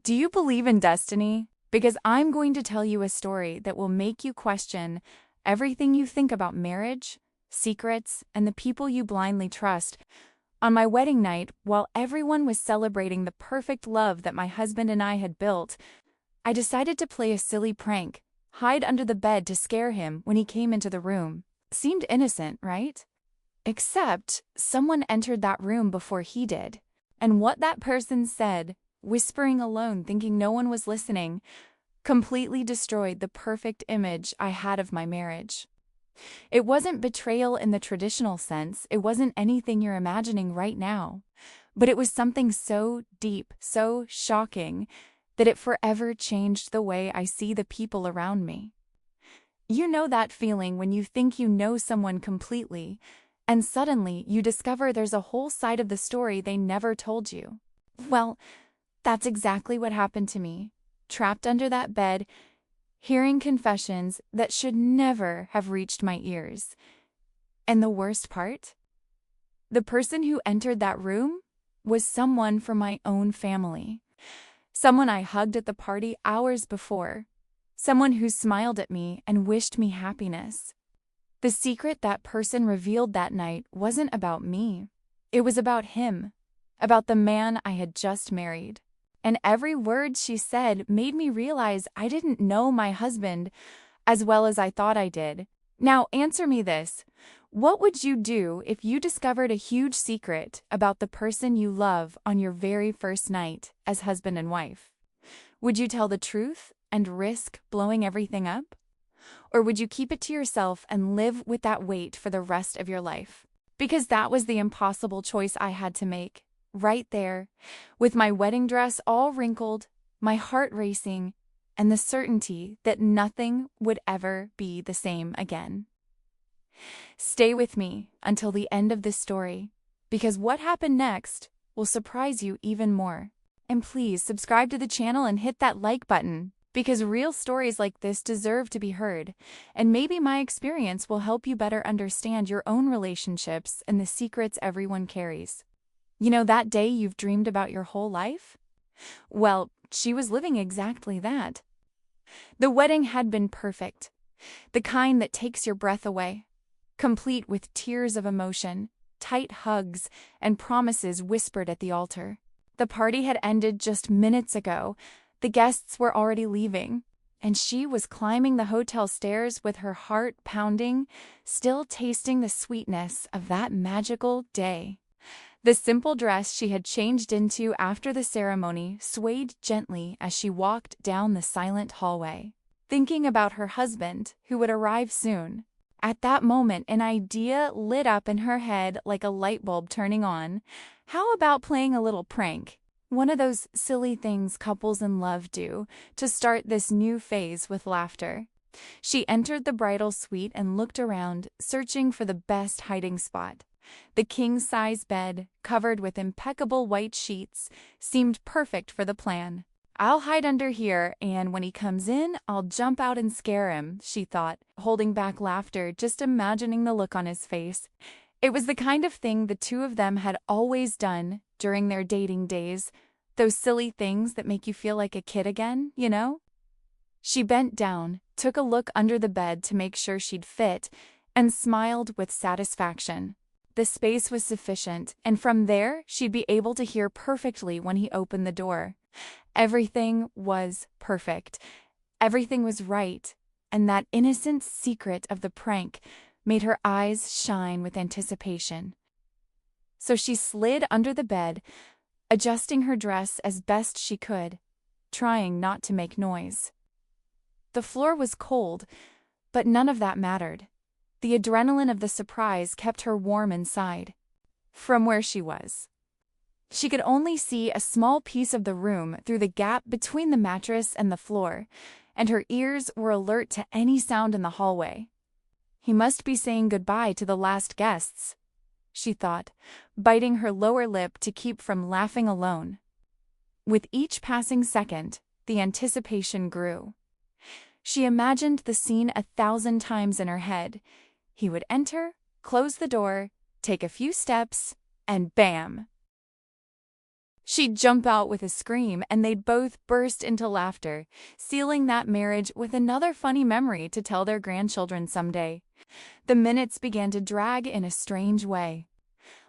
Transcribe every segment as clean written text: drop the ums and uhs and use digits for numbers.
Do you believe in destiny? Because I'm going to tell you a story that will make you question everything you think about marriage, secrets, and the people you blindly trust. On my wedding night, while everyone was celebrating the perfect love that my husband and I had built, I decided to play a silly prank, hide under the bed to scare him when he came into the room. Seemed innocent, right? Except someone entered that room before he did. And what that person said, whispering alone thinking no one was listening, completely destroyed the perfect image I had of my marriage. It wasn't betrayal in the traditional sense, it wasn't anything you're imagining right now, but it was something so deep, so shocking, that it forever changed the way I see the people around me. You know that feeling when you think you know someone completely, and suddenly you discover there's a whole side of the story they never told you. Well, that's exactly what happened to me, trapped under that bed, hearing confessions that should never have reached my ears. And the worst part? The person who entered that room was someone from my own family. Someone I hugged at the party hours before. Someone who smiled at me and wished me happiness. The secret that person revealed that night wasn't about me. It was about him, about the man I had just married. And every word she said made me realize I didn't know my husband as well as I thought I did. Now answer me this. What would you do if you discovered a huge secret about the person you love on your very first night as husband and wife? Would you tell the truth and risk blowing everything up? Or would you keep it to yourself and live with that weight for the rest of your life? Because that was the impossible choice I had to make. Right there, with my wedding dress all wrinkled, my heart racing, and the certainty that nothing would ever be the same again. Stay with me until the end of this story, because what happened next will surprise you even more. And please subscribe to the channel and hit that like button, because real stories like this deserve to be heard, and maybe my experience will help you better understand your own relationships and the secrets everyone carries. You know that day you've dreamed about your whole life? Well, she was living exactly that. The wedding had been perfect, the kind that takes your breath away, complete with tears of emotion, tight hugs, and promises whispered at the altar. The party had ended just minutes ago. The guests were already leaving, and she was climbing the hotel stairs with her heart pounding, still tasting the sweetness of that magical day. The simple dress she had changed into after the ceremony swayed gently as she walked down the silent hallway, thinking about her husband, who would arrive soon. At that moment, an idea lit up in her head like a light bulb turning on. How about playing a little prank? One of those silly things couples in love do to start this new phase with laughter. She entered the bridal suite and looked around, searching for the best hiding spot. The king-size bed, covered with impeccable white sheets, seemed perfect for the plan. I'll hide under here, and when he comes in, I'll jump out and scare him, she thought, holding back laughter, just imagining the look on his face. It was the kind of thing the two of them had always done during their dating days, those silly things that make you feel like a kid again, you know? She bent down, took a look under the bed to make sure she'd fit, and smiled with satisfaction. The space was sufficient, and from there she'd be able to hear perfectly when he opened the door. Everything was perfect. Everything was right, and that innocent secret of the prank made her eyes shine with anticipation. So she slid under the bed, adjusting her dress as best she could, trying not to make noise. The floor was cold, but none of that mattered. The adrenaline of the surprise kept her warm inside. From where she was, she could only see a small piece of the room through the gap between the mattress and the floor, and her ears were alert to any sound in the hallway. He must be saying goodbye to the last guests, she thought, biting her lower lip to keep from laughing alone. With each passing second, the anticipation grew. She imagined the scene 1,000 times in her head. He would enter, close the door, take a few steps, and bam! She'd jump out with a scream, and they'd both burst into laughter, sealing that marriage with another funny memory to tell their grandchildren someday. The minutes began to drag in a strange way.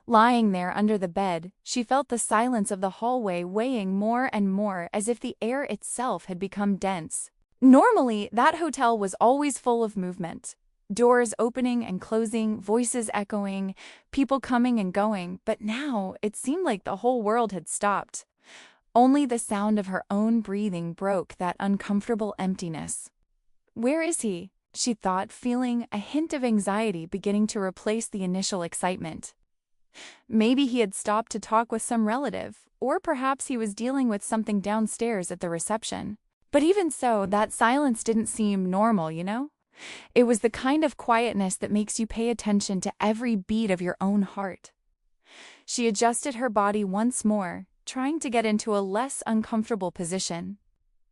Lying there under the bed, she felt the silence of the hallway weighing more and more, as if the air itself had become dense. Normally, that hotel was always full of movement. Doors opening and closing, voices echoing, people coming and going, but now it seemed like the whole world had stopped. Only the sound of her own breathing broke that uncomfortable emptiness. "Where is he?" she thought, feeling a hint of anxiety beginning to replace the initial excitement. Maybe he had stopped to talk with some relative, or perhaps he was dealing with something downstairs at the reception. But even so, that silence didn't seem normal, you know? It was the kind of quietness that makes you pay attention to every beat of your own heart. She adjusted her body once more, trying to get into a less uncomfortable position.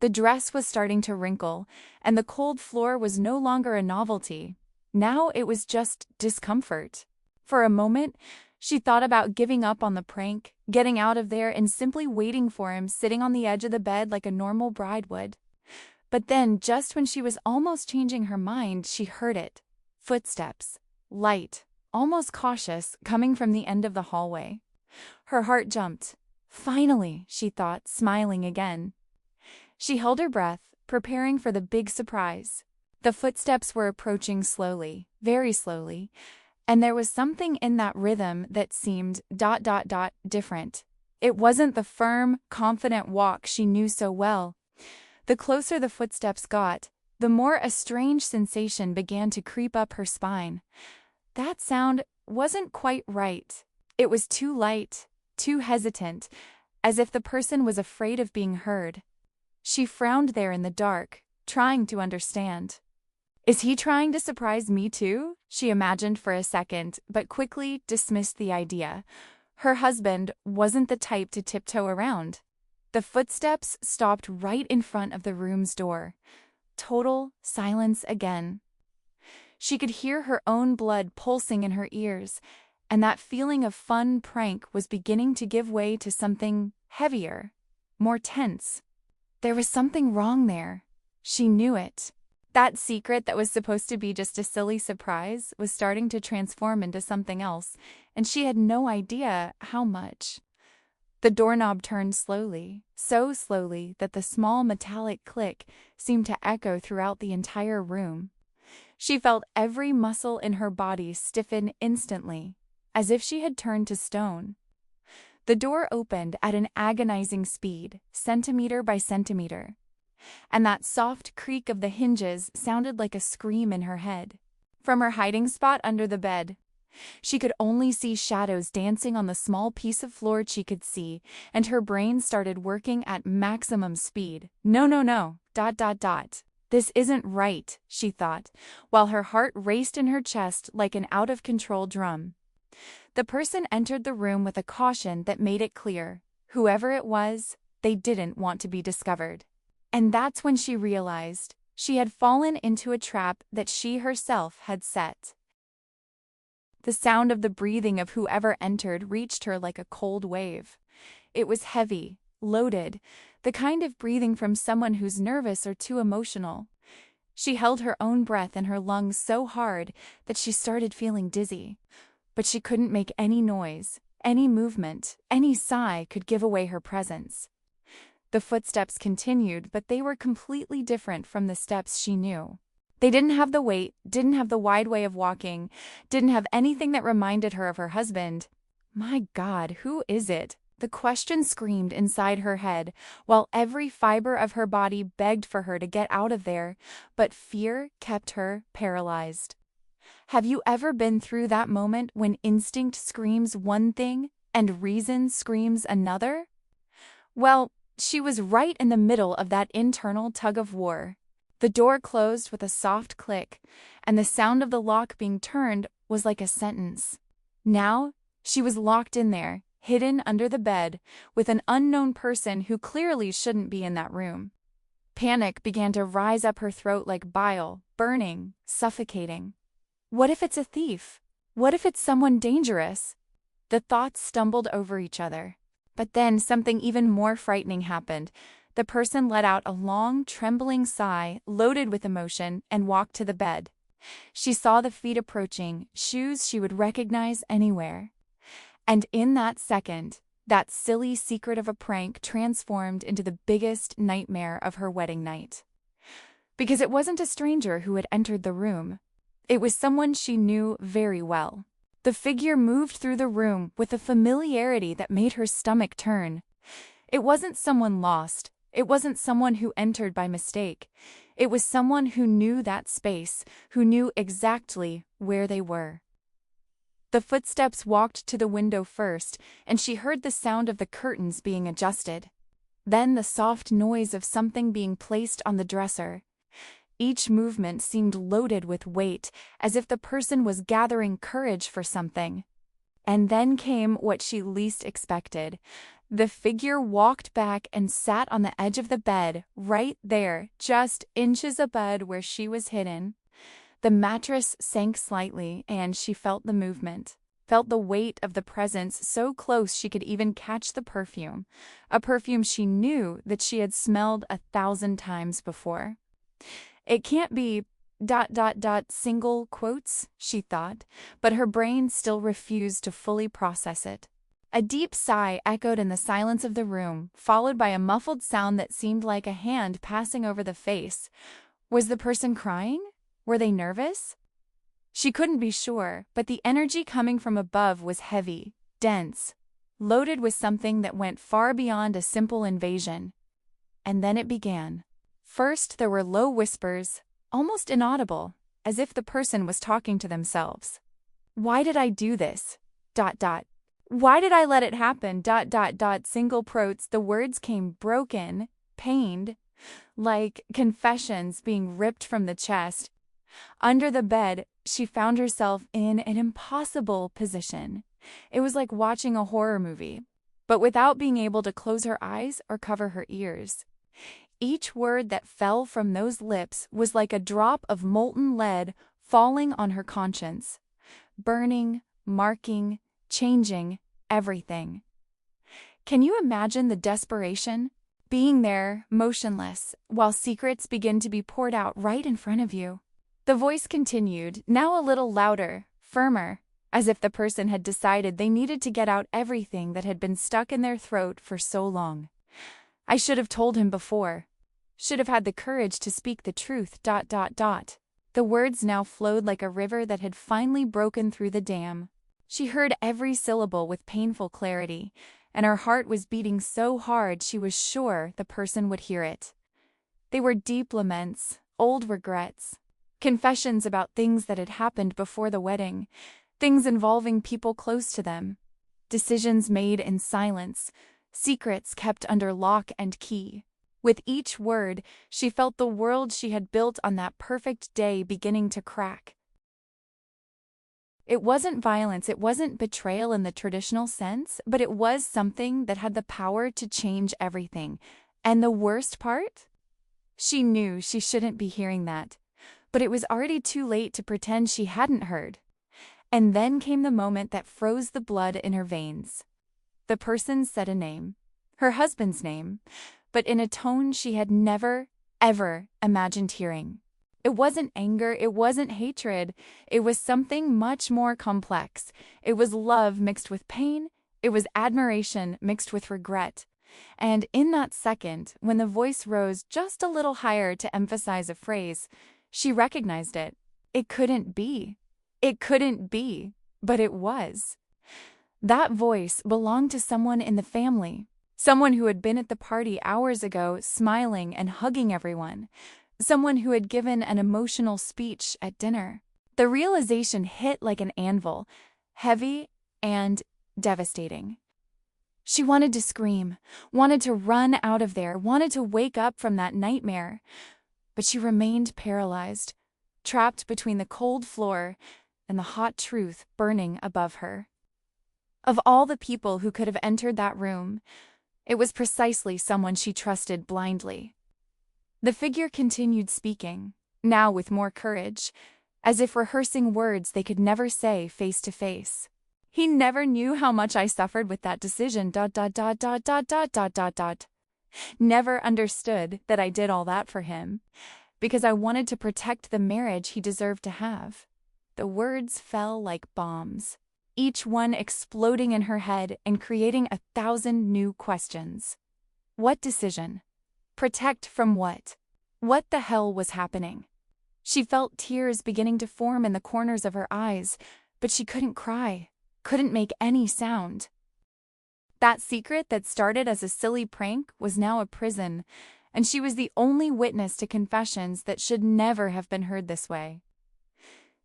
The dress was starting to wrinkle, and the cold floor was no longer a novelty. Now it was just discomfort. For a moment, she thought about giving up on the prank, getting out of there, and simply waiting for him sitting on the edge of the bed like a normal bride would. But then, just when she was almost changing her mind, she heard it. Footsteps, light, almost cautious, coming from the end of the hallway. Her heart jumped. Finally, she thought, smiling again. She held her breath, preparing for the big surprise. The footsteps were approaching slowly, very slowly, and there was something in that rhythm that seemed ... different. It wasn't the firm, confident walk she knew so well. The closer the footsteps got, the more a strange sensation began to creep up her spine. That sound wasn't quite right. It was too light, too hesitant, as if the person was afraid of being heard. She frowned there in the dark, trying to understand. "Is he trying to surprise me too?" she imagined for a second, but quickly dismissed the idea. Her husband wasn't the type to tiptoe around. The footsteps stopped right in front of the room's door. Total silence again. She could hear her own blood pulsing in her ears, and that feeling of fun prank was beginning to give way to something heavier, more tense. There was something wrong there. She knew it. That secret that was supposed to be just a silly surprise was starting to transform into something else, and she had no idea how much. The doorknob turned slowly, so slowly that the small metallic click seemed to echo throughout the entire room. She felt every muscle in her body stiffen instantly, as if she had turned to stone. The door opened at an agonizing speed, centimeter by centimeter, and that soft creak of the hinges sounded like a scream in her head. From her hiding spot under the bed, she could only see shadows dancing on the small piece of floor she could see, and her brain started working at maximum speed. No. ... This isn't right, she thought, while her heart raced in her chest like an out-of-control drum. The person entered the room with a caution that made it clear, whoever it was, they didn't want to be discovered. And that's when she realized she had fallen into a trap that she herself had set. The sound of the breathing of whoever entered reached her like a cold wave. It was heavy, loaded, the kind of breathing from someone who's nervous or too emotional. She held her own breath in her lungs so hard that she started feeling dizzy. But she couldn't make any noise, any movement, any sigh could give away her presence. The footsteps continued, but they were completely different from the steps she knew. They didn't have the weight, didn't have the wide way of walking, didn't have anything that reminded her of her husband. My God, who is it? The question screamed inside her head, while every fiber of her body begged for her to get out of there, but fear kept her paralyzed. Have you ever been through that moment when instinct screams one thing and reason screams another? Well, she was right in the middle of that internal tug-of-war. The door closed with a soft click, and the sound of the lock being turned was like a sentence. Now, she was locked in there, hidden under the bed, with an unknown person who clearly shouldn't be in that room. Panic began to rise up her throat like bile, burning, suffocating. What if it's a thief? What if it's someone dangerous? The thoughts stumbled over each other. But then something even more frightening happened. The person let out a long, trembling sigh, loaded with emotion, and walked to the bed. She saw the feet approaching, shoes she would recognize anywhere. And in that second, that silly secret of a prank transformed into the biggest nightmare of her wedding night. Because it wasn't a stranger who had entered the room. It was someone she knew very well. The figure moved through the room with a familiarity that made her stomach turn. It wasn't someone lost. It wasn't someone who entered by mistake. It was someone who knew that space, who knew exactly where they were. The footsteps walked to the window first, and she heard the sound of the curtains being adjusted. Then the soft noise of something being placed on the dresser. Each movement seemed loaded with weight, as if the person was gathering courage for something. And then came what she least expected. The figure walked back and sat on the edge of the bed, right there, just inches above where she was hidden. The mattress sank slightly, and she felt the movement, felt the weight of the presence so close she could even catch the perfume, a perfume she knew that she had smelled 1,000 times before. It can't be ... single quotes, she thought, but her brain still refused to fully process it. A deep sigh echoed in the silence of the room, followed by a muffled sound that seemed like a hand passing over the face. Was the person crying? Were they nervous? She couldn't be sure, but the energy coming from above was heavy, dense, loaded with something that went far beyond a simple invasion. And then it began. First, there were low whispers, almost inaudible, as if the person was talking to themselves. Why did I do this? ... Why did I let it happen? ... Single quotes. The words came broken, pained, like confessions being ripped from the chest. Under the bed, she found herself in an impossible position. It was like watching a horror movie, but without being able to close her eyes or cover her ears. Each word that fell from those lips was like a drop of molten lead falling on her conscience, burning, marking, changing everything. Can you imagine the desperation? Being there, motionless, while secrets begin to be poured out right in front of you. The voice continued, now a little louder, firmer, as if the person had decided they needed to get out everything that had been stuck in their throat for so long. I should have told him before. Should have had the courage to speak the truth. ... The words now flowed like a river that had finally broken through the dam. She heard every syllable with painful clarity, and her heart was beating so hard she was sure the person would hear it. They were deep laments, old regrets, confessions about things that had happened before the wedding, things involving people close to them, decisions made in silence, secrets kept under lock and key. With each word, she felt the world she had built on that perfect day beginning to crack. It wasn't violence, it wasn't betrayal in the traditional sense, but it was something that had the power to change everything. And the worst part? She knew she shouldn't be hearing that, but it was already too late to pretend she hadn't heard. And then came the moment that froze the blood in her veins. The person said a name, her husband's name, but in a tone she had never, ever imagined hearing. It wasn't anger, it wasn't hatred, it was something much more complex. It was love mixed with pain, it was admiration mixed with regret. And in that second, when the voice rose just a little higher to emphasize a phrase, she recognized it. It couldn't be. It couldn't be, but it was. That voice belonged to someone in the family, someone who had been at the party hours ago, smiling and hugging everyone. Someone who had given an emotional speech at dinner. The realization hit like an anvil, heavy and devastating. She wanted to scream, wanted to run out of there, wanted to wake up from that nightmare. But she remained paralyzed, trapped between the cold floor and the hot truth burning above her. Of all the people who could have entered that room, it was precisely someone she trusted blindly. The figure continued speaking, now with more courage, as if rehearsing words they could never say face to face. He never knew how much I suffered with that decision. Never understood that I did all that for him, because I wanted to protect the marriage he deserved to have. The words fell like bombs, each one exploding in her head and creating 1,000 new questions. What decision? Protect from what? What the hell was happening? She felt tears beginning to form in the corners of her eyes, but she couldn't cry, couldn't make any sound. That secret that started as a silly prank was now a prison, and she was the only witness to confessions that should never have been heard this way.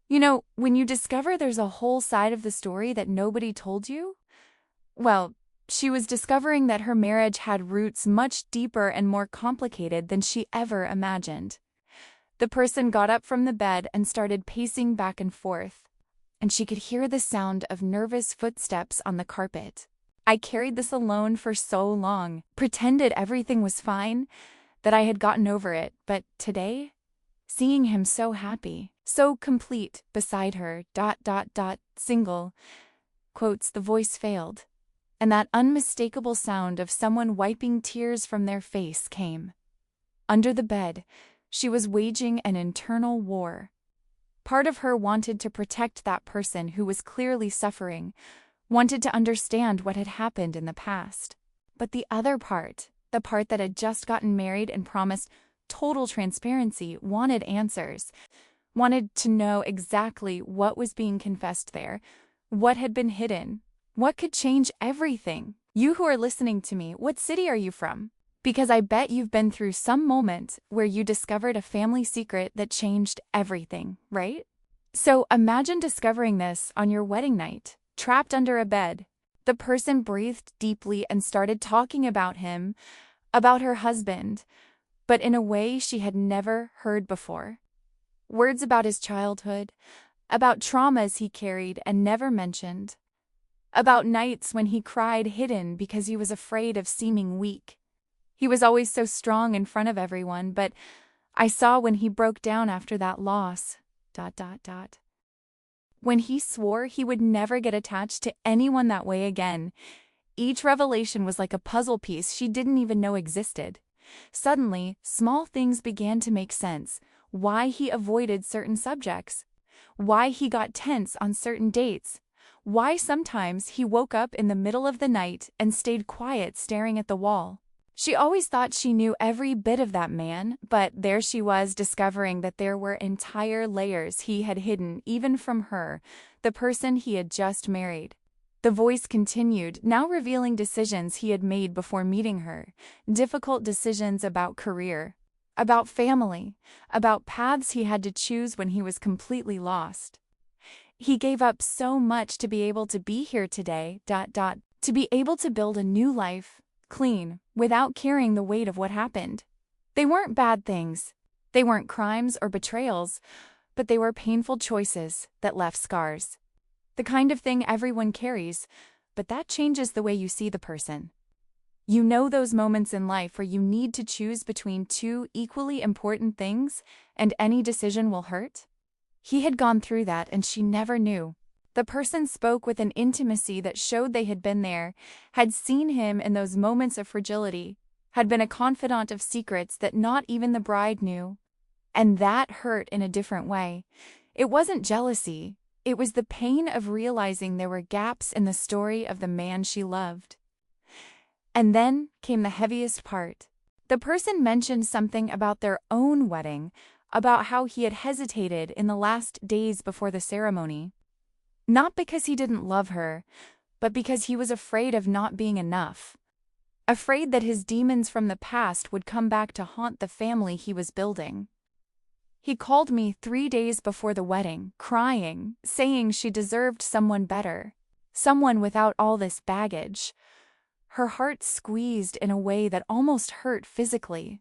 You know, when you discover there's a whole side of the story that nobody told you? Well, she was discovering that her marriage had roots much deeper and more complicated than she ever imagined. The person got up from the bed and started pacing back and forth, and she could hear the sound of nervous footsteps on the carpet. I carried this alone for so long, pretended everything was fine, that I had gotten over it, but today, seeing him so happy, so complete beside her, single, quotes, the voice failed, and that unmistakable sound of someone wiping tears from their face came. Under the bed, she was waging an internal war. Part of her wanted to protect that person who was clearly suffering, wanted to understand what had happened in the past. But the other part, the part that had just gotten married and promised total transparency, wanted answers, wanted to know exactly what was being confessed there, what had been hidden, what could change everything. You who are listening to me, what city are you from? Because I bet you've been through some moment where you discovered a family secret that changed everything, right? So imagine discovering this on your wedding night, trapped under a bed. The person breathed deeply and started talking about him, about her husband, but in a way she had never heard before. Words about his childhood, about traumas he carried and never mentioned, about nights when he cried hidden because he was afraid of seeming weak. He was always so strong in front of everyone, but I saw when he broke down after that loss, When he swore he would never get attached to anyone that way again. Each revelation was like a puzzle piece she didn't even know existed. Suddenly, small things began to make sense. Why he avoided certain subjects. Why he got tense on certain dates. Why sometimes he woke up in the middle of the night and stayed quiet staring at the wall. She always thought she knew every bit of that man, but there she was discovering that there were entire layers he had hidden even from her, the person he had just married. The voice continued, now revealing decisions he had made before meeting her, difficult decisions about career, about family, about paths he had to choose when he was completely lost. He gave up so much to be able to be here today, to be able to build a new life, clean, without carrying the weight of what happened. They weren't bad things. They weren't crimes or betrayals, but they were painful choices that left scars. The kind of thing everyone carries, but that changes the way you see the person. You know those moments in life where you need to choose between two equally important things, and any decision will hurt? He had gone through that, and she never knew. The person spoke with an intimacy that showed they had been there, had seen him in those moments of fragility, had been a confidant of secrets that not even the bride knew. And that hurt in a different way. It wasn't jealousy. It was the pain of realizing there were gaps in the story of the man she loved. And then came the heaviest part. The person mentioned something about their own wedding, about how he had hesitated in the last days before the ceremony. Not because he didn't love her, but because he was afraid of not being enough. Afraid that his demons from the past would come back to haunt the family he was building. He called me 3 days before the wedding, crying, saying she deserved someone better, someone without all this baggage. Her heart squeezed in a way that almost hurt physically.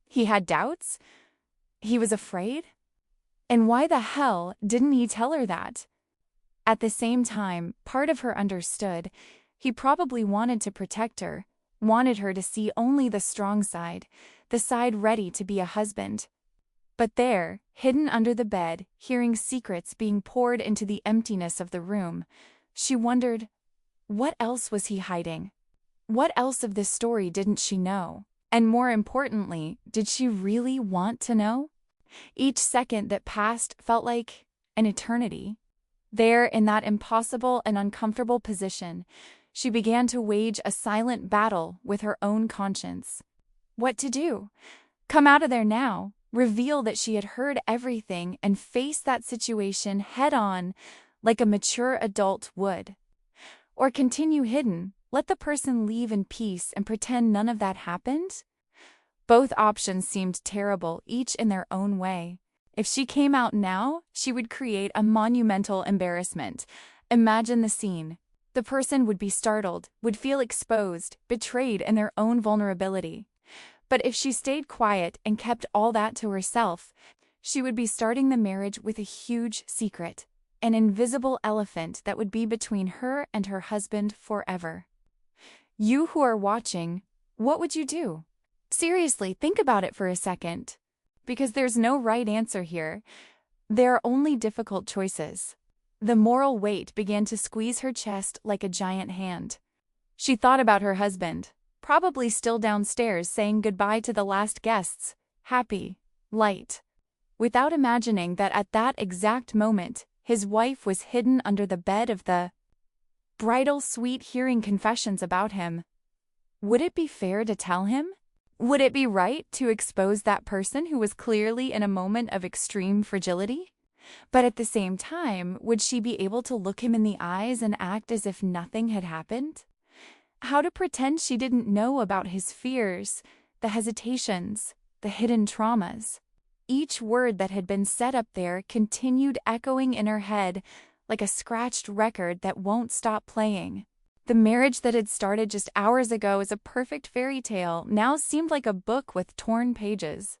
He had doubts? He was afraid? And why the hell didn't he tell her that? At the same time, part of her understood. He probably wanted to protect her, wanted her to see only the strong side, the side ready to be a husband. But there, hidden under the bed, hearing secrets being poured into the emptiness of the room, She wondered, what else was he hiding? What else of this story didn't she know? And more importantly, did she really want to know? Each second that passed felt like an eternity. There, in that impossible and uncomfortable position, she began to wage a silent battle with her own conscience. What to do? Come out of there now, reveal that she had heard everything, and face that situation head-on like a mature adult would. Or continue hidden, let the person leave in peace and pretend none of that happened? Both options seemed terrible, each in their own way. If she came out now, she would create a monumental embarrassment. Imagine the scene. The person would be startled, would feel exposed, betrayed in their own vulnerability. But if she stayed quiet and kept all that to herself, she would be starting the marriage with a huge secret, an invisible elephant that would be between her and her husband forever. You who are watching, what would you do? Seriously, think about it for a second. Because there's no right answer here. There are only difficult choices. The moral weight began to squeeze her chest like a giant hand. She thought about her husband, probably still downstairs saying goodbye to the last guests, happy, light, without imagining that at that exact moment, his wife was hidden under the bed of the Bridal suite hearing confessions about him. Would it be fair to tell him? Would it be right to expose that person who was clearly in a moment of extreme fragility? But at the same time, would she be able to look him in the eyes and act as if nothing had happened? How to pretend she didn't know about his fears, the hesitations, the hidden traumas? Each word that had been said up there continued echoing in her head like a scratched record that won't stop playing. The marriage that had started just hours ago as a perfect fairy tale now seemed like a book with torn pages.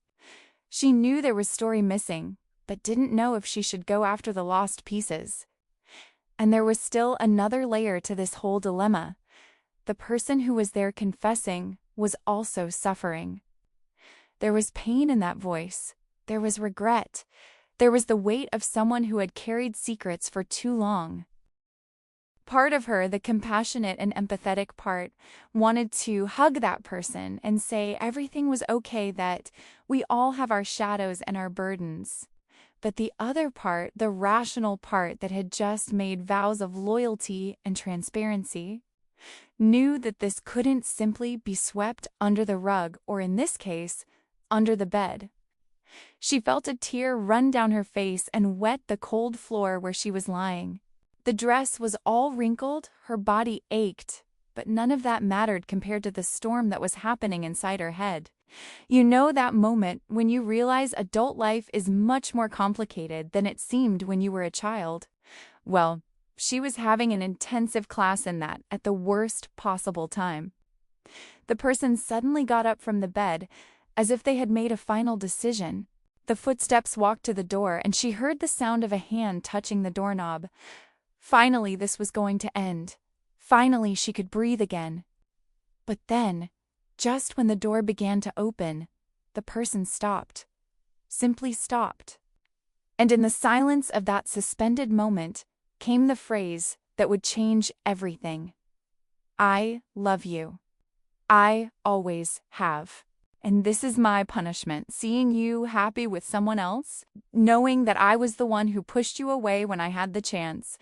She knew there was story missing, but didn't know if she should go after the lost pieces. And there was still another layer to this whole dilemma. The person who was there confessing was also suffering. There was pain in that voice. There was regret. There was the weight of someone who had carried secrets for too long. Part of her, the compassionate and empathetic part, wanted to hug that person and say everything was okay, that we all have our shadows and our burdens. But the other part, the rational part that had just made vows of loyalty and transparency, knew that this couldn't simply be swept under the rug, or in this case, under the bed. She felt a tear run down her face and wet the cold floor where she was lying. The dress was all wrinkled, her body ached, but none of that mattered compared to the storm that was happening inside her head. You know that moment when you realize adult life is much more complicated than it seemed when you were a child? Well, she was having an intensive class in that at the worst possible time. The person suddenly got up from the bed, as if they had made a final decision. The footsteps walked to the door, and she heard the sound of a hand touching the doorknob. Finally, this was going to end. Finally, she could breathe again. But then, just when the door began to open, the person stopped. Simply stopped. And in the silence of that suspended moment came the phrase that would change everything. I love you. I always have. And this is my punishment, seeing you happy with someone else, knowing that I was the one who pushed you away when I had the chance.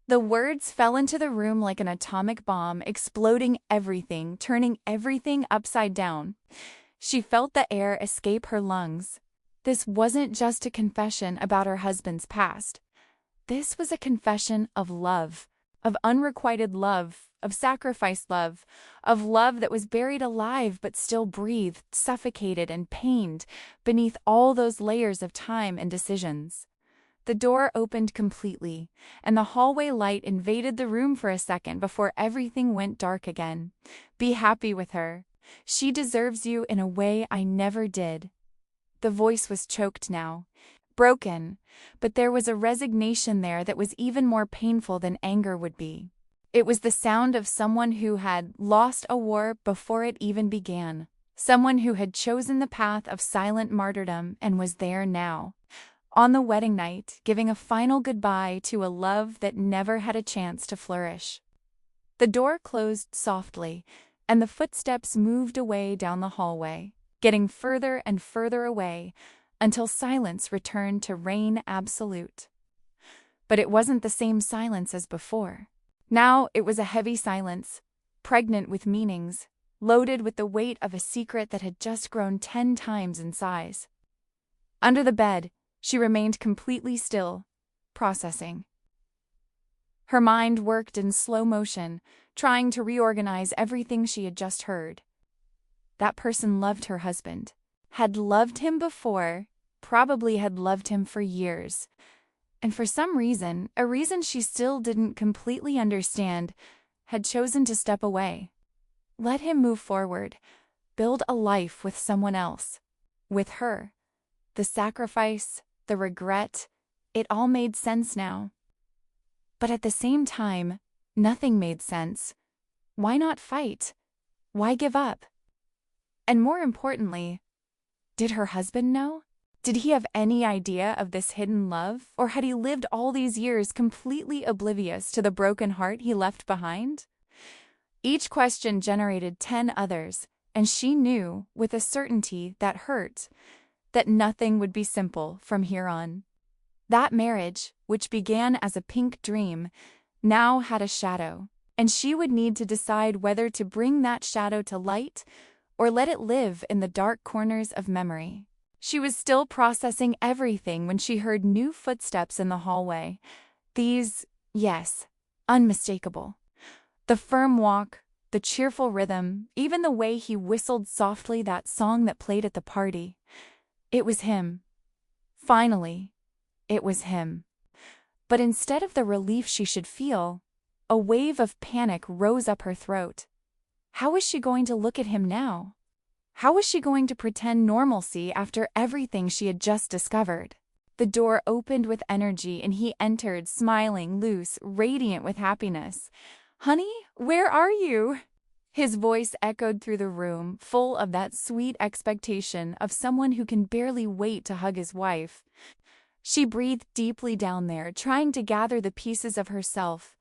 The words fell into the room like an atomic bomb, exploding everything, turning everything upside down. She felt the air escape her lungs. This wasn't just a confession about her husband's past. This was a confession of love, of unrequited love, of sacrificed love, of love that was buried alive but still breathed, suffocated and pained beneath all those layers of time and decisions. The door opened completely, and the hallway light invaded the room for a second before everything went dark again. Be happy with her. She deserves you in a way I never did. The voice was choked now, broken, but there was a resignation there that was even more painful than anger would be. It was the sound of someone who had lost a war before it even began, someone who had chosen the path of silent martyrdom and was there now. On the wedding night, giving a final goodbye to a love that never had a chance to flourish. The door closed softly, and the footsteps moved away down the hallway, getting further and further away until silence returned to reign absolute. But it wasn't the same silence as before. Now it was a heavy silence, pregnant with meanings, loaded with the weight of a secret that had just grown 10 times in size. Under the bed, she remained completely still, processing. Her mind worked in slow motion, trying to reorganize everything she had just heard. That person loved her husband, had loved him before, probably had loved him for years. And for some reason, a reason she still didn't completely understand, had chosen to step away. Let him move forward, build a life with someone else, with her. The sacrifice, the regret, it all made sense now. But at the same time, nothing made sense. Why not fight? Why give up? And more importantly, did her husband know? Did he have any idea of this hidden love, or had he lived all these years completely oblivious to the broken heart he left behind? Each question generated 10 others, and she knew, with a certainty that hurt, that nothing would be simple from here on. That marriage, which began as a pink dream, now had a shadow, and she would need to decide whether to bring that shadow to light or let it live in the dark corners of memory. She was still processing everything when she heard new footsteps in the hallway. These, yes, unmistakable. The firm walk, the cheerful rhythm, even the way he whistled softly that song that played at the party. It was him. Finally, it was him. But instead of the relief she should feel, a wave of panic rose up her throat. How was she going to look at him now? How was she going to pretend normalcy after everything she had just discovered? The door opened with energy and he entered, smiling, loose, radiant with happiness. "Honey, where are you?" His voice echoed through the room, full of that sweet expectation of someone who can barely wait to hug his wife. She breathed deeply down there, trying to gather the pieces of herself,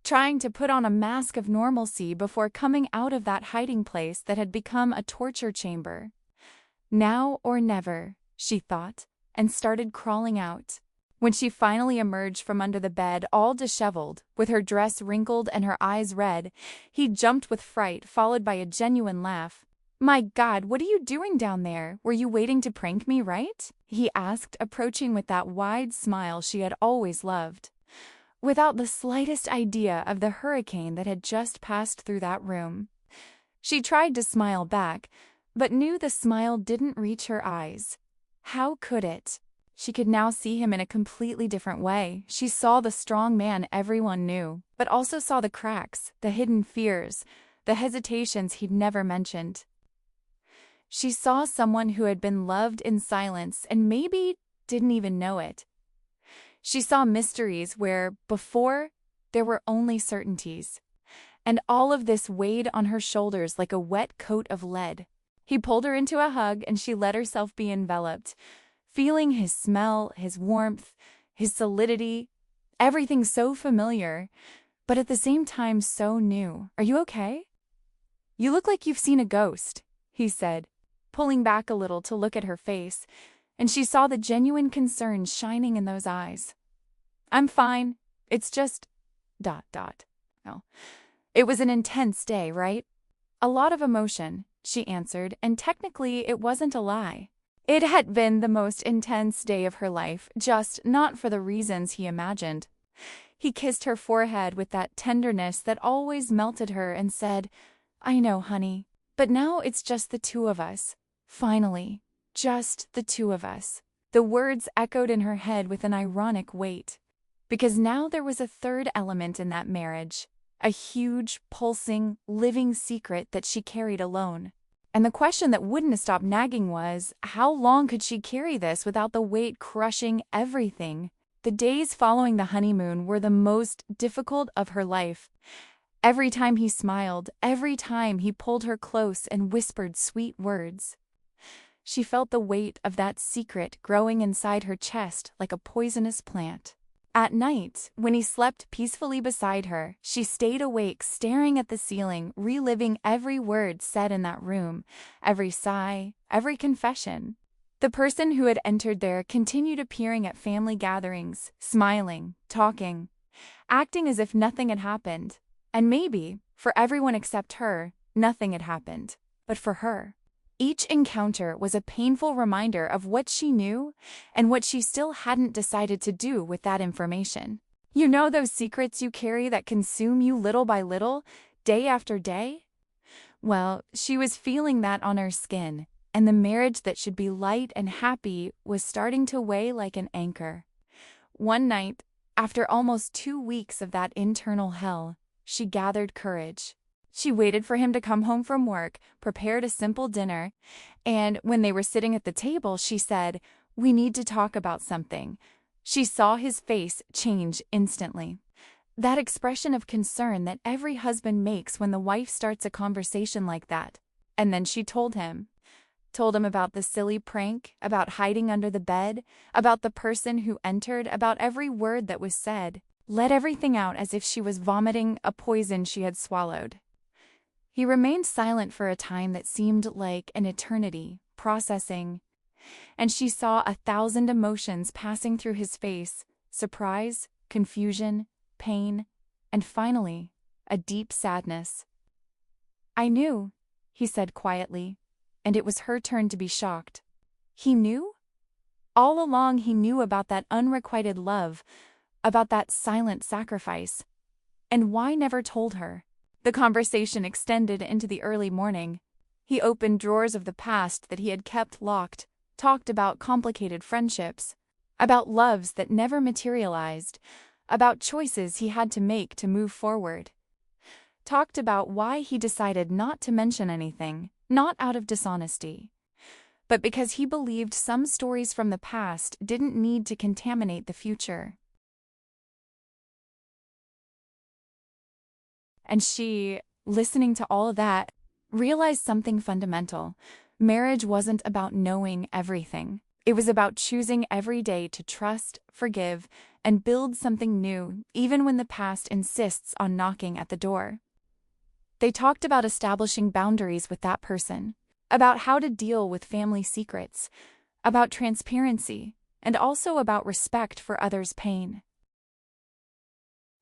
trying to put on a mask of normalcy before coming out of that hiding place that had become a torture chamber. Now or never, she thought, and started crawling out. When she finally emerged from under the bed, all disheveled, with her dress wrinkled and her eyes red, he jumped with fright, followed by a genuine laugh. "My God, what are you doing down there? Were you waiting to prank me, right?" he asked, approaching with that wide smile she had always loved, without the slightest idea of the hurricane that had just passed through that room. She tried to smile back, but knew the smile didn't reach her eyes. How could it? She could now see him in a completely different way. She saw the strong man everyone knew, but also saw the cracks, the hidden fears, the hesitations he'd never mentioned. She saw someone who had been loved in silence and maybe didn't even know it. She saw mysteries where, before, there were only certainties. And all of this weighed on her shoulders like a wet coat of lead. He pulled her into a hug and she let herself be enveloped, feeling his smell, his warmth, his solidity, everything so familiar, but at the same time so new. "Are you okay?" "You look like you've seen a ghost," he said, pulling back a little to look at her face, and she saw the genuine concern shining in those eyes. "I'm fine. It's just... No. It was an intense day, right?" "A lot of emotion," she answered, and technically it wasn't a lie. It had been the most intense day of her life, just not for the reasons he imagined. He kissed her forehead with that tenderness that always melted her and said, "I know, honey, but now it's just the two of us. Finally, just the two of us." The words echoed in her head with an ironic weight, because now there was a third element in that marriage, a huge, pulsing, living secret that she carried alone. And the question that wouldn't stop nagging was, how long could she carry this without the weight crushing everything? The days following the honeymoon were the most difficult of her life. Every time he smiled, every time he pulled her close and whispered sweet words. She felt the weight of that secret growing inside her chest like a poisonous plant. At night, when he slept peacefully beside her, she stayed awake staring at the ceiling, reliving every word said in that room, every sigh, every confession. The person who had entered there continued appearing at family gatherings, smiling, talking, acting as if nothing had happened. And maybe, for everyone except her, nothing had happened. But for her, each encounter was a painful reminder of what she knew and what she still hadn't decided to do with that information. You know those secrets you carry that consume you little by little, day after day? Well, she was feeling that on her skin, and the marriage that should be light and happy was starting to weigh like an anchor. One night, after almost 2 weeks of that internal hell, she gathered courage. She waited for him to come home from work, prepared a simple dinner, and when they were sitting at the table, she said, "We need to talk about something." She saw his face change instantly. That expression of concern that every husband makes when the wife starts a conversation like that. And then she told him about the silly prank, about hiding under the bed, about the person who entered, about every word that was said. Let everything out as if she was vomiting a poison she had swallowed. He remained silent for a time that seemed like an eternity, processing, and she saw 1,000 emotions passing through his face: surprise, confusion, pain, and finally, a deep sadness. "I knew," he said quietly, and it was her turn to be shocked. He knew? All along he knew about that unrequited love, about that silent sacrifice. And why never told her? The conversation extended into the early morning. He opened drawers of the past that he had kept locked, talked about complicated friendships, about loves that never materialized, about choices he had to make to move forward. Talked about why he decided not to mention anything, not out of dishonesty, but because he believed some stories from the past didn't need to contaminate the future. And she, listening to all of that, realized something fundamental. Marriage wasn't about knowing everything. It was about choosing every day to trust, forgive, and build something new, even when the past insists on knocking at the door. They talked about establishing boundaries with that person, about how to deal with family secrets, about transparency, and also about respect for others' pain.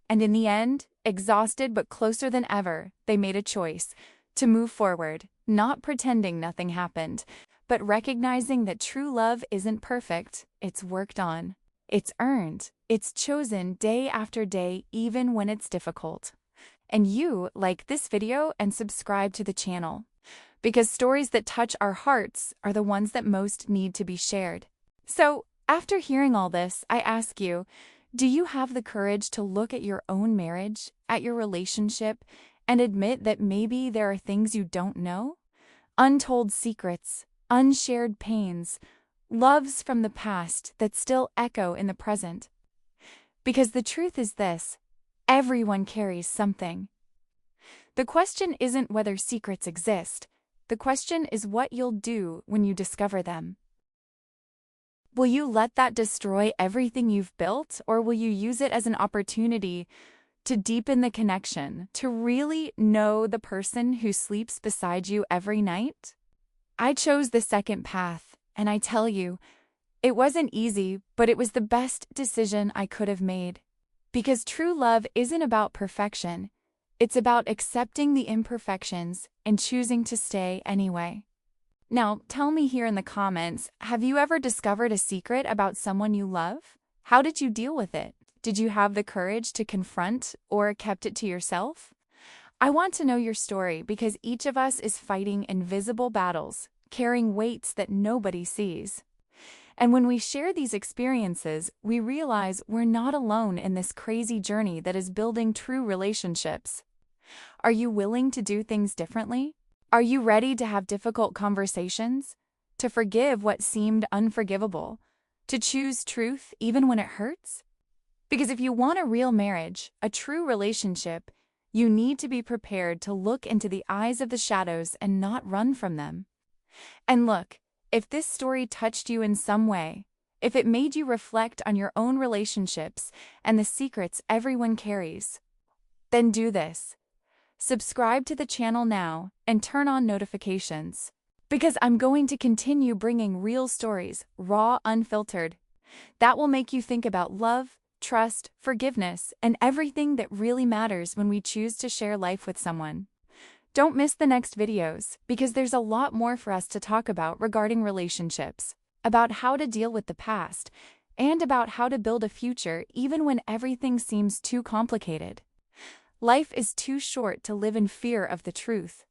And in the end, exhausted but closer than ever, they made a choice to move forward, not pretending nothing happened, but recognizing that true love isn't perfect, it's worked on. It's earned. It's chosen day after day, even when it's difficult. And you like this video and subscribe to the channel, because stories that touch our hearts are the ones that most need to be shared. So, after hearing all this, I ask you, do you have the courage to look at your own marriage, at your relationship, and admit that maybe there are things you don't know? Untold secrets, unshared pains, loves from the past that still echo in the present. Because the truth is this: everyone carries something. The question isn't whether secrets exist. The question is what you'll do when you discover them. Will you let that destroy everything you've built, or will you use it as an opportunity to deepen the connection, to really know the person who sleeps beside you every night? I chose the second path, and I tell you, it wasn't easy, but it was the best decision I could have made. Because true love isn't about perfection. It's about accepting the imperfections and choosing to stay anyway. Now, tell me here in the comments, have you ever discovered a secret about someone you love? How did you deal with it? Did you have the courage to confront or kept it to yourself? I want to know your story because each of us is fighting invisible battles, carrying weights that nobody sees. And when we share these experiences, we realize we're not alone in this crazy journey that is building true relationships. Are you willing to do things differently? Are you ready to have difficult conversations? To forgive what seemed unforgivable? To choose truth even when it hurts? Because if you want a real marriage, a true relationship, you need to be prepared to look into the eyes of the shadows and not run from them. And look, If this story touched you in some way, if it made you reflect on your own relationships and the secrets everyone carries, then do this. Subscribe to the channel now and turn on notifications, because I'm going to continue bringing real stories, raw, unfiltered, that will make you think about love, trust, forgiveness, and everything that really matters when we choose to share life with someone. Don't miss the next videos, because there's a lot more for us to talk about regarding relationships, about how to deal with the past, and about how to build a future even when everything seems too complicated. Life is too short to live in fear of the truth.